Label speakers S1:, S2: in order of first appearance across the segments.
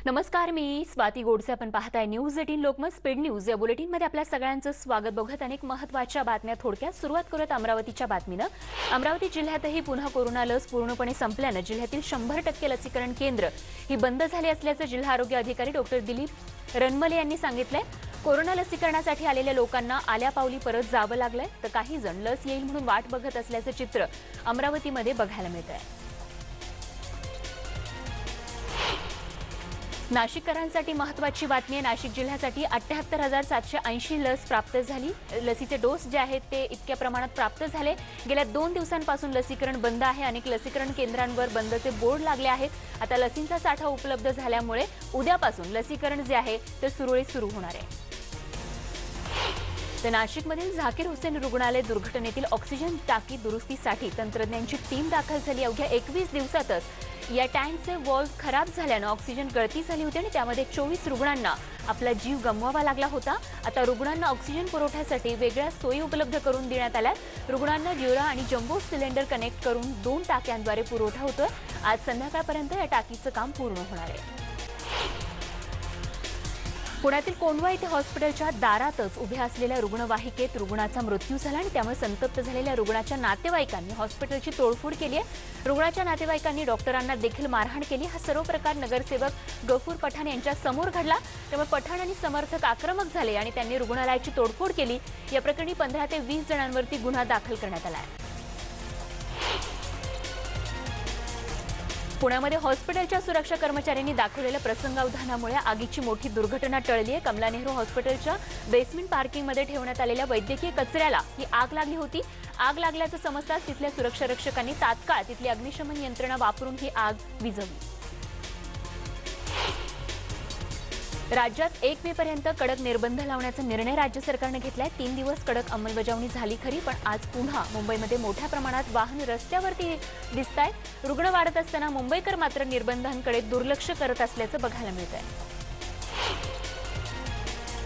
S1: नमस्कार, मी स्वाती गोडसे. आपण पाहताय न्यूज 18 लोकमत स्पीड न्यूज. या बुलेटिन मध्ये आपल्या सगळ्यांचं स्वागत. बघत अनेक महत्त्वाच्या बातम्या थोडक्यात सुरुवात करत अमरावतीच्या बातमीनं. अमरावती जिल्ह्यातही पुन्हा कोरोना लस पूर्णपणे संपल्यानं जिल्ह्यातील 100% लसीकरण केंद्र ही बंद झाली असल्याचं जिल्हा आरोग्य अधिकारी डॉक्टर दिलीप रणमले यांनी सांगितलंय. कोरोना लसीकरणासाठी आलेल्या लोकांना आल्यापावली परत जावं लागलंय, तर काही जण लस येईल म्हणून वाट बघत असल्याचं चित्र अमरावतीमध्ये बघायला मिळतंय. नाशिककरांसाठी महत्त्वाची बातमी आहे. नाशिक जिल्ह्यासाठी 78,780 लस प्राप्त झाली. लसीचे डोस जे आहेत ते इतक्या प्रमाणात प्राप्त झाले. गेल्या 2 दिवसांपासून लसीकरण बंद आहे. अनेक लसीकरण केंद्रांवर बंदचे बोर्ड लागले आहेत. आता लसींचा साठा उपलब्ध झाल्यामुळे उद्यापासून लसीकरण जे आहे ते सुरळीत सुरू होणार आहे. तर नाशिकमधील झाकीर हुसेन रुग्णालय दुर्घटनेतील ऑक्सिजन टाकी दुरुस्तीसाठी तंत्रज्ञांची टीम दाखल झाली. अवघ्या 21 दिवसातच या टँकचे वॉल्व खराब झाल्यानं ऑक्सिजन गळती झाली होती आणि त्यामध्ये 24 रुग्णांना आपला जीव गमवावा लागला होता. आता रुग्णांना ऑक्सिजन पुरवठ्यासाठी वेगळ्या सोयी उपलब्ध करून देण्यात आल्या. रुग्णांना ड्युरा आणि जम्बो सिलेंडर कनेक्ट करून 2 टाक्यांद्वारे पुरवठा होतोय. आज संध्याकाळपर्यंत या टाकीचं काम पूर्ण होणार आहे. पुण्यातील कोंढवा येथे हॉस्पिटलच्या दारातच उभ्या असलेल्या रुग्णवाहिकेत रुग्णाचा मृत्यू झाला आणि त्यामुळे संतप्त झालेल्या रुग्णाच्या नातेवाईकांनी हॉस्पिटलची तोडफोड केली आहे. रुग्णाच्या नातेवाईकांनी डॉक्टरांना देखील मारहाण केली. हा सर्व प्रकार नगरसेवक गफूर पठाण यांच्या समोर घडला. त्यामुळे पठाण आणि समर्थक आक्रमक झाले आणि त्यांनी रुग्णालयाची तोडफोड केली. या प्रकरणी 15 ते 20 जणांवरती गुन्हा दाखल करण्यात आला आहे. पुण्यामध्ये हॉस्पिटलच्या सुरक्षा कर्मचाऱ्यांनी दाखवलेल्या प्रसंगावधानामुळे आगीची मोठी दुर्घटना टळली आहे. कमला नेहरू हॉस्पिटलच्या बेसमेंट पार्किंगमध्ये ठेवण्यात आलेल्या वैद्यकीय कचऱ्याला ही आग लागली होती. आग लागल्याचं समजताच तिथल्या सुरक्षा रक्षकांनी तात्काळ तिथली अग्निशमन यंत्रणा वापरून ही आग विझवली. राज्यात 1 मेपर्यंत कडक निर्बंध लावण्याचा निर्णय राज्य सरकारने घेतलाय. 3 दिवस कडक अंमलबजावणी झाली खरी, पण आज पुन्हा मुंबईमध्ये मोठ्या प्रमाणात वाहन रस्त्यावरती दिसतायत. रुग्ण वाढत असताना मुंबईकर मात्र निर्बंधांकडे दुर्लक्ष करत असल्याचं बघायला मिळतंय.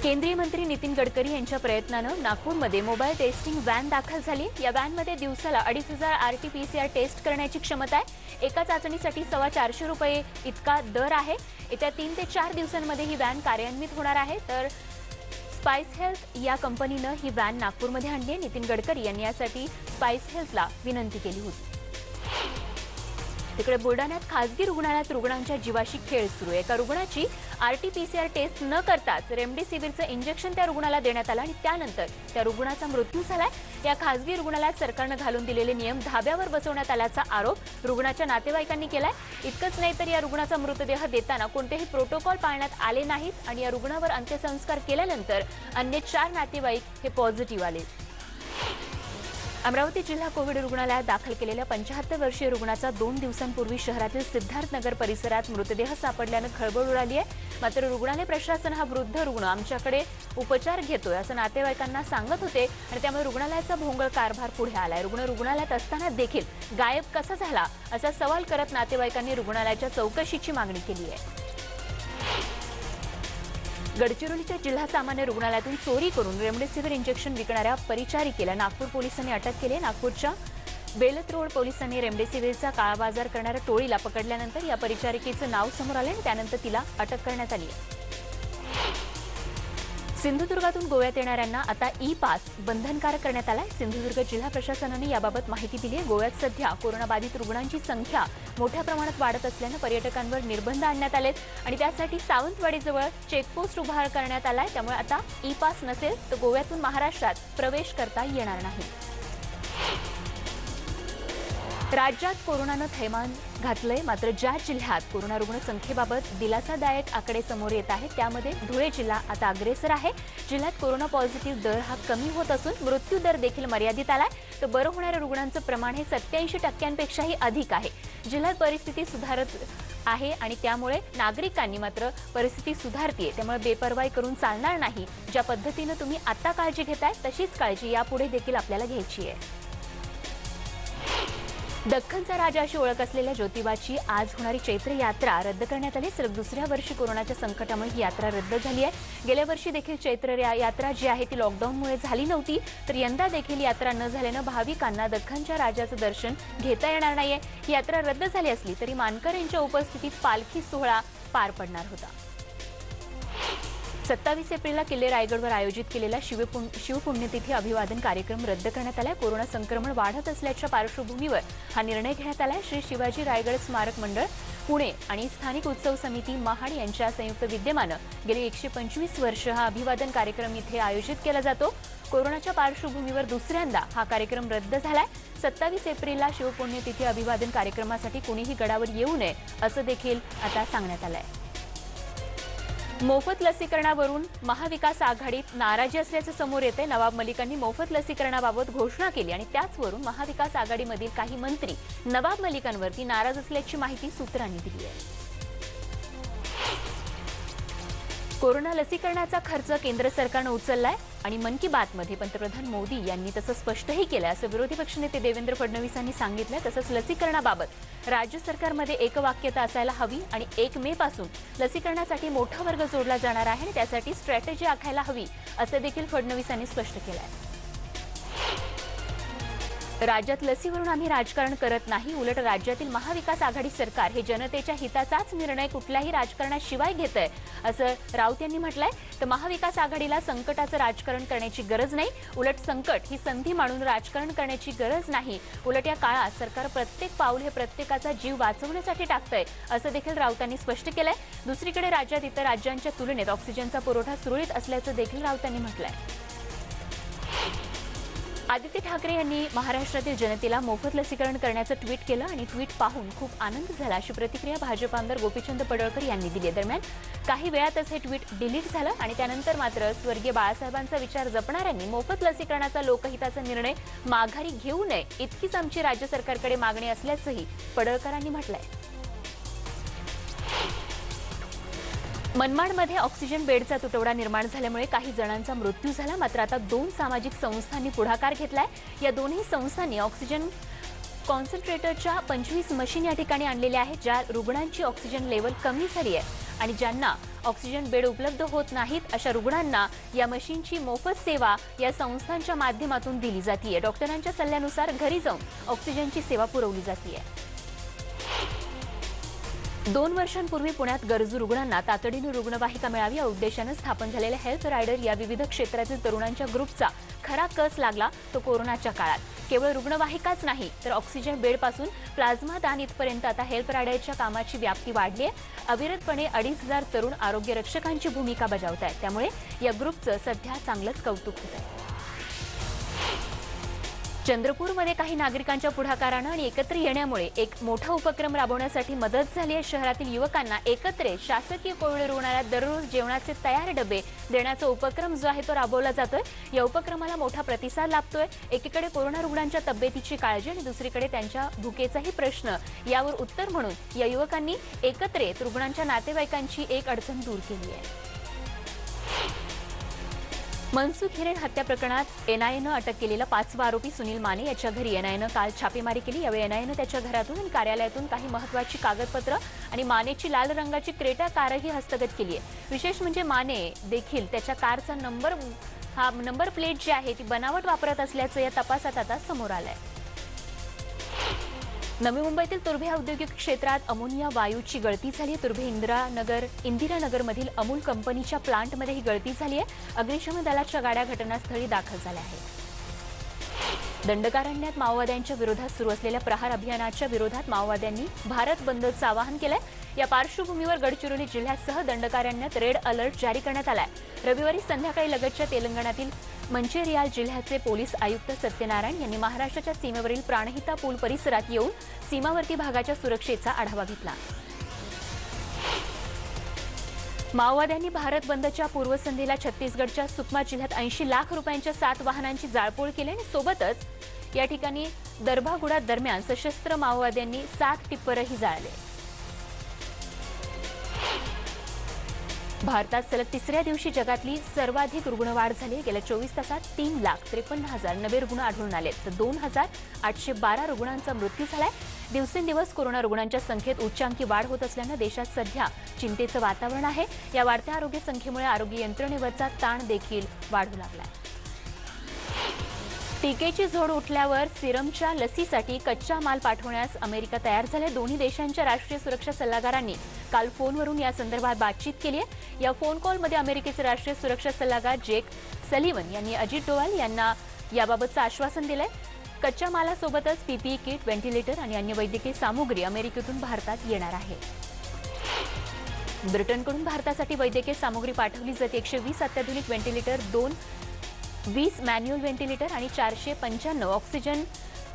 S1: केंद्रीय मंत्री नितीन गडकरी यांच्या प्रयत्नानं नागपूरमध्ये मोबाईल टेस्टिंग व्हॅन दाखल झाली. या व्हॅनमध्ये दिवसाला 2,500 RT-PCR टेस्ट करण्याची क्षमता आहे. एका चाचणीसाठी ₹450 इतका दर आहे. येत्या 3 ते 4 दिवसांमध्ये ही व्हॅन कार्यान्वित होणार आहे. तर स्पाइस हेल्थ या कंपनीनं ही व्हॅन नागपूरमध्ये आणली आहे. नितीन गडकरी यांनी यासाठी स्पाइस हेल्थला विनंती केली होती. तिकडे बुलढाण्यात खासगी रुग्णालयात रुग्णांच्या जीवाशी खेळ सुरू आहे. एका रुग्णाची RT-PCR टेस्ट न करताच रेमडेसिवीरचं इंजेक्शन त्या रुग्णाला देण्यात आलं आणि त्यानंतर त्या रुग्णाचा मृत्यू झालाय. या खासगी रुग्णालयात सरकारनं घालून दिलेले नियम धाब्यावर बसवण्यात आल्याचा आरोप रुग्णाच्या नातेवाईकांनी केलाय. इतकंच नाही तर या रुग्णाचा मृतदेह देताना कोणतेही प्रोटोकॉल पाळण्यात आले नाहीत आणि या रुग्णावर अंत्यसंस्कार केल्यानंतर अन्य 4 नातेवाईक हे पॉझिटिव्ह आले. अमरावती जिल्हा कोविड रुग्णालयात दाखल केलेल्या 75 वर्षीय रुग्णाचा 2 दिवसांपूर्वी शहरातील सिद्धार्थनगर परिसरात मृतदेह सापडल्यानं खळबळ उडाली आहे. मात्र रुग्णालय प्रशासन हा वृद्ध रुग्ण आमच्याकडे उपचार घेतोय असं नातेवाईकांना सांगत होते आणि त्यामुळे रुग्णालयाचा भोंगळ कारभार पुढे आलाय. रुग्ण रुग्णालयात असताना देखील गायब कसा झाला असा सवाल करत नातेवाईकांनी रुग्णालयाच्या चौकशीची मागणी केली आहे. गडचिरोलीच्या जिल्हा सामान्य रुग्णालयातून चोरी करून रेमडेसिवीर इंजेक्शन विकणाऱ्या परिचारिकेला नागपूर पोलिसांनी अटक केली. नागपूरच्या बेलत रोड पोलिसांनी रेमडेसिवीरचा काळाबाजार करणाऱ्या टोळीला पकडल्यानंतर या परिचारिकेचं नाव समोर आलं आणि त्यानंतर तिला अटक करण्यात आली आहे. सिंधुदुर्गातून गोव्यात येणाऱ्यांना आता ई-पास बंधनकारक करण्यात आलाय. सिंधुदुर्ग जिल्हा प्रशासनाने याबाबत माहिती दिली आहे. गोव्यात सध्या कोरोनाबाधित रुग्णांची संख्या मोठ्या प्रमाणात वाढत असल्यानं पर्यटकांवर निर्बंध आणण्यात आलेत आणि त्यासाठी सावंतवाडीजवळ चेकपोस्ट उभा करण्यात आलाय. त्यामुळे आता ई-पास नसेल तर गोव्यातून महाराष्ट्रात प्रवेश करता येणार नाही. राज्यात कोरोनानं थैमान घातलंय. मात्र ज्या जिल्ह्यात कोरोना रुग्ण संख्येबाबत दिलासादायक आकडे समोर येत आहेत त्यामध्ये धुळे जिल्हा आता अग्रेसर आहे. जिल्ह्यात कोरोना पॉझिटिव्ह दर हा कमी होत असून मृत्यू दर देखील मर्यादित आलाय. तर बरं होणाऱ्या रुग्णांचं प्रमाण हे 87% अधिक आहे. जिल्ह्यात परिस्थिती सुधारत आहे आणि त्यामुळे नागरिकांनी मात्र परिस्थिती सुधारतीये त्यामुळे बेपर्वाई करून चालणार नाही. ज्या पद्धतीनं तुम्ही आता काळजी घेताय तशीच काळजी यापुढे देखील आपल्याला घ्यायची आहे. दख्खनचा राजा अशी ओळख असलेल्या ज्योतिबाची आज होणारी चैत्र यात्रा रद्द करण्यात आली। सलग दुसऱ्या वर्षी कोरोनाच्या संकटामुळे ही यात्रा रद्द झाली आहे। गेल्या वर्षी देखील चैत्र यात्रा जी आहे ती लॉकडाऊनमुळे झाली नव्हती, तर यंदा देखील यात्रा न झाल्याने भाविकांना दख्खनच्या राजाचं दर्शन घेता येणार नाहीये। ही यात्रा रद्द झाली असली तरी मानकऱ्यांच्या उपस्थितीत पालखी सोहळा पार पडणार होता। 27 एप्रिलला किल्ले रायगडवर आयोजित केलेला शिवपुण्यतिथी अभिवादन कार्यक्रम रद्द करण्यात आला। कोरोना संक्रमण वाढत असल्याच्या पार्श्वभूमीवर हा निर्णय घेण्यात आला। श्री शिवाजी रायगड स्मारक मंडळ पुणे आणि स्थानिक उत्सव समिती महाड यांच्या संयुक्त विद्यमाने गेली 125 वर्ष हा अभिवादन कार्यक्रम इथे आयोजित केला जातो। कोरोनाच्या पार्श्वभूमीवर दुसऱ्यांदा हा कार्यक्रम रद्द झालाय। 27 एप्रिलला शिवपुण्यतिथी अभिवादन कार्यक्रमासाठी कोणीही गडावर येऊ नये असं देखील आता सांगण्यात आलंय। मोफत लसीकरणावरून महाविकास आघाडीत नाराजी असल्याचे समोर येते। नवाब मलिकांनी मोफत लसीकरणाबाबत घोषणा केली आणि त्याचवरून महाविकास आघाडीमधील काही मंत्री नवाब मलिकांवरती नाराज असल्याची माहिती सूत्रांनी दिली आहे। कोरोना लसीकरणाचा खर्च केंद्र सरकारने उचललाय आणि मन की बात मध्ये पंतप्रधान मोदी यांनी तसं स्पष्टही केलं असं विरोधी पक्षनेते देवेंद्र फडणवीस यांनी सांगितलं। तसंच लसीकरणाबाबत राज्य सरकारमध्ये एकवाक्यता असायला हवी आणि 1 मे पासून लसीकरणासाठी मोठा वर्ग जोडला जाणार आहे आणि त्यासाठी स्ट्रॅटेजी आखायला हवी असं देखील फडणवीस यांनी स्पष्ट केलं आहे। राज्यात लसीवरून आम्ही राजकारण करत नाही, उलट राज्यातील महाविकास आघाडी सरकार हे जनतेच्या हिताचाच निर्णय कुठल्याही राजकारणाशिवाय घेतंय असं राऊत यांनी म्हटलंय। तर महाविकास आघाडीला संकटाचं राजकारण करण्याची गरज नाही, उलट संकट ही संधी मानून राजकारण करण्याची गरज नाही। उलट या काळात सरकार प्रत्येक पाऊल हे प्रत्येकाचा जीव वाचवण्यासाठी टाकतंय असं देखील राऊतांनी स्पष्ट केलंय। दुसरीकडे राज्यात इतर राज्यांच्या तुलनेत ऑक्सिजनचा पुरवठा सुरळीत असल्याचं देखील राऊतांनी म्हटलंय। आदित्य ठाकरे यांनी महाराष्ट्रातील जनतेला मोफत लसीकरण करण्याचं ट्विट केलं आणि ट्विट पाहून खूप आनंद झाला अशी प्रतिक्रिया भाजप आमदार गोपीचंद पडळकर यांनी दिली। दरम्यान काही वेळातच हे ट्विट डिलीट झालं आणि त्यानंतर मात्र स्वर्गीय बाळासाहेबांचा विचार जपणाऱ्यांनी मोफत लसीकरणाचा लोकहिताचा निर्णय माघारी घेऊ नये इतकीच आमची राज्य सरकारकडे मागणी असल्याचंही पडळकरांनी म्हटलंय। मनमाडमध्ये ऑक्सिजन बेडचा तुटवडा निर्माण झाल्यामुळे काही जणांचा मृत्यू झाला, मात्र आता 2 सामाजिक संस्थांनी पुढाकार घेतलाय। या दोन्ही संस्थांनी ऑक्सिजन कॉन्सन्ट्रेटरच्या 25 मशीन या ठिकाणी आणलेल्या आहेत, ज्या रुग्णांची ऑक्सिजन लेवल कमी झाली आहे आणि ज्यांना ऑक्सिजन बेड उपलब्ध होत नाहीत अशा रुग्णांना या मशीनची मोफत सेवा या संस्थांच्या माध्यमातून दिली जाते। डॉक्टरांच्या सल्ल्यानुसार घरी जाऊन ऑक्सिजनची सेवा पुरवली जाते। 2 वर्षांपूर्वी पुण्यात गरजू रुग्णांना तातडीने रुग्णवाहिका मिळावी या उद्देशाने स्थापन झालेल्या हेल्थ रायडर या विविध क्षेत्रातील तरुणांच्या ग्रुपचा खरा कस लागला तो कोरोनाच्या काळात। केवळ रुग्णवाहिकाच नाही तर ऑक्सिजन बेडपासून प्लाझ्मा दान इथपर्यंत आता हेल्थ रायडरच्या कामाची व्याप्ती वाढली आहे। अविरतपणे 2,500 तरुण आरोग्य रक्षकांची भूमिका बजावत आहेत, त्यामुळे या ग्रुपचं सध्या चांगलंच कौतुक होत आहे। चंद्रपूरमध्ये काही नागरिकांच्या पुढाकाराने आणि एकत्र येण्यामुळे एक मोठा उपक्रम राबवण्यासाठी मदत झाली आहे। शहरातील युवकांना एकत्र शासकीय कोविड रुग्णालयात दररोज जेवणाचे तयार डबे देण्याचा उपक्रम जो आहे तो राबवला जातोय। या उपक्रमाला मोठा प्रतिसाद लाभतोय। एकीकडे कोरोना रुग्णांच्या तब्येतीची काळजी आणि दुसरीकडे त्यांच्या भुकेचाही प्रश्न, यावर उत्तर म्हणून या युवकांनी एकत्र येत रुग्णांच्या नातेवाईकांची एक अडचण दूर केली आहे। मनसुख हिरेन हत्या प्रकरणात एनआयएनं अटक केलेला 5वा आरोपी सुनील माने याच्या घरी एनआयएनं काल छापेमारी केली। यावेळी एनआयएनं त्याच्या घरातून आणि कार्यालयातून काही महत्त्वाची कागदपत्र आणि मानेची लाल रंगाची क्रेटा कारही हस्तगत केली आहे। विशेष म्हणजे माने देखील त्याच्या कारचा नंबर प्लेट जी आहे ती बनावट वापरत असल्याचं या तपासात आता समोर आलंय। नवी मुंबईतील तुर्भे औद्योगिक क्षेत्रात अमोनिया वायूची गळती झाली आहे। तुर्भे इंदिरानगरमधील अमूल कंपनीच्या प्लांटमध्ये ही गळती झाली आहे। अग्निशमन दलाच्या गाड्या घटनास्थळी दाखल झाल्या आहेत। दंडकारण्यात माओवाद्यांच्या विरोधात सुरू असलेल्या प्रहार अभियानाच्या विरोधात माओवाद्यांनी भारत बंदचं आवाहन केलंय। या पार्श्वभूमीवर गडचिरोली जिल्ह्यासह दंडकारण्यात रेड अलर्ट जारी करण्यात आलाय। रविवारी संध्याकाळी लगतच्या तेलंगणातील मंचिर्याल जिल्ह्याचे पोलीस आयुक्त सत्यनारायण यांनी महाराष्ट्राच्या सीमेवरील प्राणहिता पूल परिसरात येऊन सीमावर्ती भागाच्या सुरक्षेचा आढावा घेतला। माओवाद्यांनी भारत बंदच्या पूर्वसंध्येला छत्तीसगडच्या सुकमा जिल्ह्यात 80 लाख रुपयांच्या 7 वाहनांची जाळपोळ केली आणि सोबतच या ठिकाणी दरभागुडा दरम्यान सशस्त्र माओवाद्यांनी 7 टिप्परही जाळले। भारतात सलग तिसऱ्या दिवशी जगातली सर्वाधिक रुग्णवाढ झाली. गेल्या 24 तासात 3,53,000 नवे रुग्ण आढळून आले, तर 2,812 रुग्णांचा मृत्यू झालाय. दिवसेंदिवस कोरोना रुग्णांच्या संख्येत उच्चांकी वाढ होत असल्यानं देशात सध्या चिंतेचं वातावरण आहे. या वाढत्या आरोग्य संख्येमुळे आरोग्य यंत्रणेवरचा ताण देखील वाढू लागलाय. टीकेची झोड उठल्यावर सिरमच्या लसीसाठी कच्चा माल पाठवण्यास अमेरिका तयार झाले. दोन्ही देशांच्या राष्ट्रीय सुरक्षा सल्लागारांनी काल फोनवरून या संदर्भात बातचीत केली आहे. या फोन कॉलमध्ये अमेरिकेचे राष्ट्रीय सुरक्षा सल्लागार जेक सलिव्हन यांनी अजित डोवाल यांना याबाबतचं आश्वासन दिलंय. कच्च्या मालासोबतच पीपीई किट, व्हेंटिलेटर आणि अन्य वैद्यकीय सामुग्री अमेरिकेतून भारतात येणार आहे. ब्रिटनकडून भारतासाठी वैद्यकीय सामुग्री पाठवली जाते. 120 अत्याधुनिक व्हेंटिलेटर, 20 मॅन्युअल व्हेंटिलेटर आणि 495 ऑक्सिजन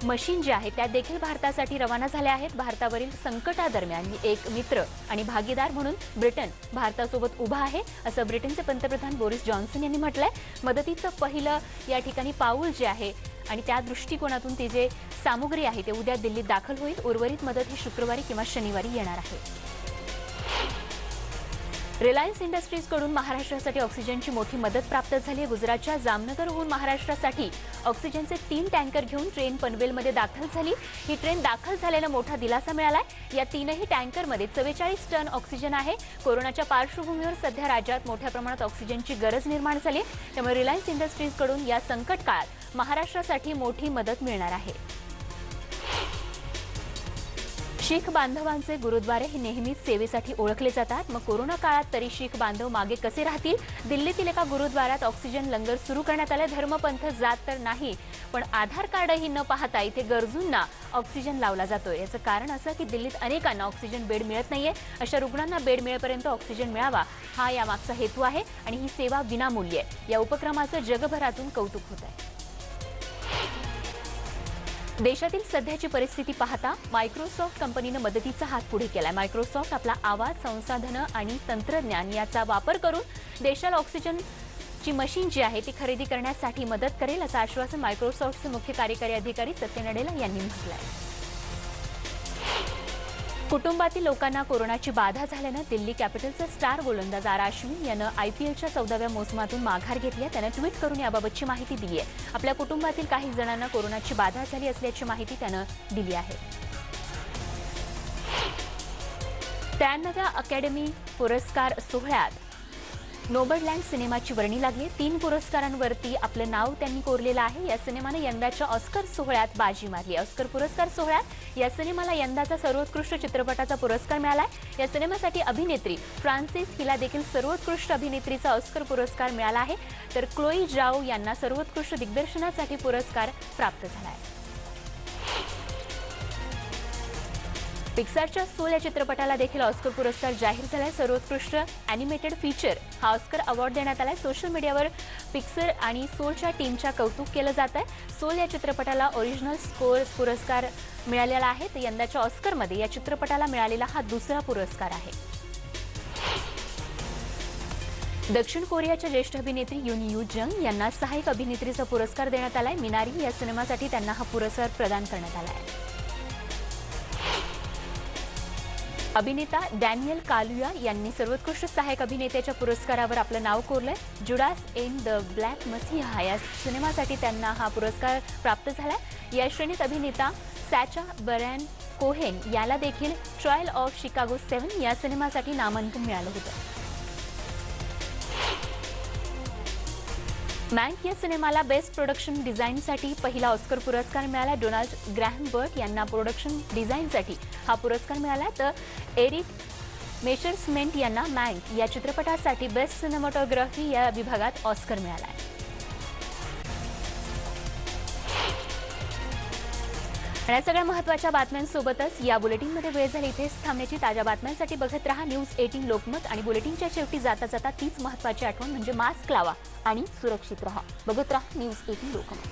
S1: मशीन जे आहेत त्या देखील भारतासाठी रवाना झाल्या आहेत. भारतावरील संकटादरम्यान एक मित्र आणि भागीदार म्हणून ब्रिटन भारतासोबत उभा आहे, असं ब्रिटनचे पंतप्रधान बोरिस जॉन्सन यांनी म्हटलंय. मदतीचं पहिलं या ठिकाणी पाऊल जे आहे आणि त्या दृष्टिकोनातून ते जे सामुग्री आहे ते उद्या दिल्लीत दाखल होईल. उर्वरित मदत ही शुक्रवारी किंवा शनिवारी येणार आहे. रिलायन्स इंडस्ट्रीजकडून महाराष्ट्रासाठी ऑक्सिजनची मोठी मदत प्राप्त झाली आहे. गुजरातच्या जामनगरहून महाराष्ट्रासाठी ऑक्सिजनचे 3 टँकर घेऊन ट्रेन पनवेलमध्ये दाखल झाली. ही ट्रेन दाखल झाल्यानं मोठा दिलासा मिळालाय. या 3ही टँकरमध्ये 44 टन ऑक्सिजन आहे. कोरोनाच्या पार्श्वभूमीवर सध्या राज्यात मोठ्या प्रमाणात ऑक्सिजनची गरज निर्माण झाली, त्यामुळे रिलायन्स इंडस्ट्रीजकडून या संकट काळात महाराष्ट्रासाठी मोठी मदत मिळणार आहे. शीख बांधवांचे गुरुद्वारे हे नेहमीच सेवेसाठी ओळखले जातात. मग कोरोना काळात तरी शीख बांधव मागे कसे राहतील? दिल्लीतील एका गुरुद्वारात ऑक्सिजन लंगर सुरू करण्यात आले. धर्मपंथ जात तर नाही, पण आधार कार्डही न पाहता इथे गरजूंना ऑक्सिजन लावला जातोय. याचं कारण असं की दिल्लीत अनेकांना ऑक्सिजन बेड मिळत नाहीये. अशा रुग्णांना बेड मिळेपर्यंत ऑक्सिजन मिळावा हा यामागचा हेतू आहे आणि ही सेवा विनामूल्य आहे. या उपक्रमाचं जगभरातून कौतुक होत आहे. देशातील सध्याची परिस्थिती पाहता मायक्रोसॉफ्ट कंपनीनं मदतीचा हात पुढे केलाय. मायक्रोसॉफ्ट आपला आवाज, संसाधनं आणि तंत्रज्ञान याचा वापर करून देशाला ऑक्सिजनची मशीन जी आहे ती खरेदी करण्यासाठी मदत करेल, असं आश्वासन मायक्रोसॉफ्टचे मुख्य कार्यकारी अधिकारी सत्य नडेला यांनी म्हटलंय. कुटुंबातील लोकांना कोरोनाची बाधा झाल्यानं दिल्ली कॅपिटल्सचा स्टार गोलंदाज आर आश्विन यानं आयपीएलच्या 14व्या मोसमातून माघार घेतली आहे. त्यानं ट्विट करून याबाबतची माहिती दिली आहे. आपल्या कुटुंबातील काही जणांना कोरोनाची बाधा झाली असल्याची माहिती त्यानं दिली आहे. 93व्या अकॅडमी पुरस्कार सोहळ्यात नोमॅडलँड सिनेमाची वर्णी लागली. 3 पुरस्कारांवरती आपलं नाव त्यांनी कोरलेलं आहे. या सिनेमाने यंदाच्या ऑस्कर सोहळ्यात बाजी मारली. ऑस्कर पुरस्कार सोहळ्यात या सिनेमाला यंदाचा सर्वोत्कृष्ट चित्रपटाचा पुरस्कार मिळालाय. या सिनेमासाठी अभिनेत्री फ्रान्सिस हिला देखील सर्वोत्कृष्ट अभिनेत्रीचा ऑस्कर पुरस्कार मिळाला आहे, तर क्लोई जाओ यांना सर्वोत्कृष्ट दिग्दर्शनासाठी पुरस्कार प्राप्त झाला आहे. पिक्सारच्या सोल या चित्रपटाला देखील ऑस्कर पुरस्कार जाहीर झालाय. सर्वोत्कृष्ट अॅनिमेटेड फीचर हा ऑस्कर अवॉर्ड देण्यात आलाय. सोशल मीडियावर पिक्सर आणि सोलच्या टीमच्या कौतुक केलं जात आहे. सोल या चित्रपटाला ओरिजिनल स्कोर पुरस्कार मिळालेला आहे, तर यंदाच्या ऑस्करमध्ये या चित्रपटाला मिळालेला हा दुसरा पुरस्कार आहे. दक्षिण कोरियाच्या ज्येष्ठ अभिनेत्री युन यू जंग यांना सहाय्यक अभिनेत्रीचा पुरस्कार देण्यात आलाय. मिनारी या सिनेमासाठी त्यांना हा पुरस्कार प्रदान करण्यात आला आहे. अभिनेता डॅनियल कालुया यांनी सर्वोत्कृष्ट सहाय्यक अभिनेत्याच्या पुरस्कारावर आपलं नाव कोरलंय. Judas in the Black Messiah या सिनेमासाठी त्यांना हा पुरस्कार प्राप्त झालाय. या श्रेणीत अभिनेता सॅचा बरॅन कोहेन याला देखील ट्रायल ऑफ शिकागो 7 या सिनेमासाठी नामांकन मिळालं होतं. मँक या सिनेमाला बेस्ट प्रोडक्शन डिझाईनसाठी पहिला ऑस्कर पुरस्कार मिळाला. डोनाल्ड ग्रॅहम बर्ट यांना प्रोडक्शन डिझाईनसाठी हा पुरस्कार मिळाला, तर एरिक मेशर्समेंट यांना मँक या चित्रपटासाठी बेस्ट सिनेमॅटोग्राफी या विभागात ऑस्कर मिळाला आहे. आणि या सगळ्या महत्त्वाच्या बातम्यांसोबतच या बुलेटिनमध्ये वेळ झाली इथेच थांबण्याची. ताज्या बातम्यांसाठी बघत रहा न्यूज 18 लोकमत. आणि बुलेटिनच्या शेवटी जाता जाता तीच महत्त्वाची आठवण म्हणजे मास्क लावा आणि सुरक्षित रहा. बघत रहा न्यूज 18 लोकमत.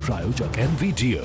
S2: प्रायोजक NVIDIA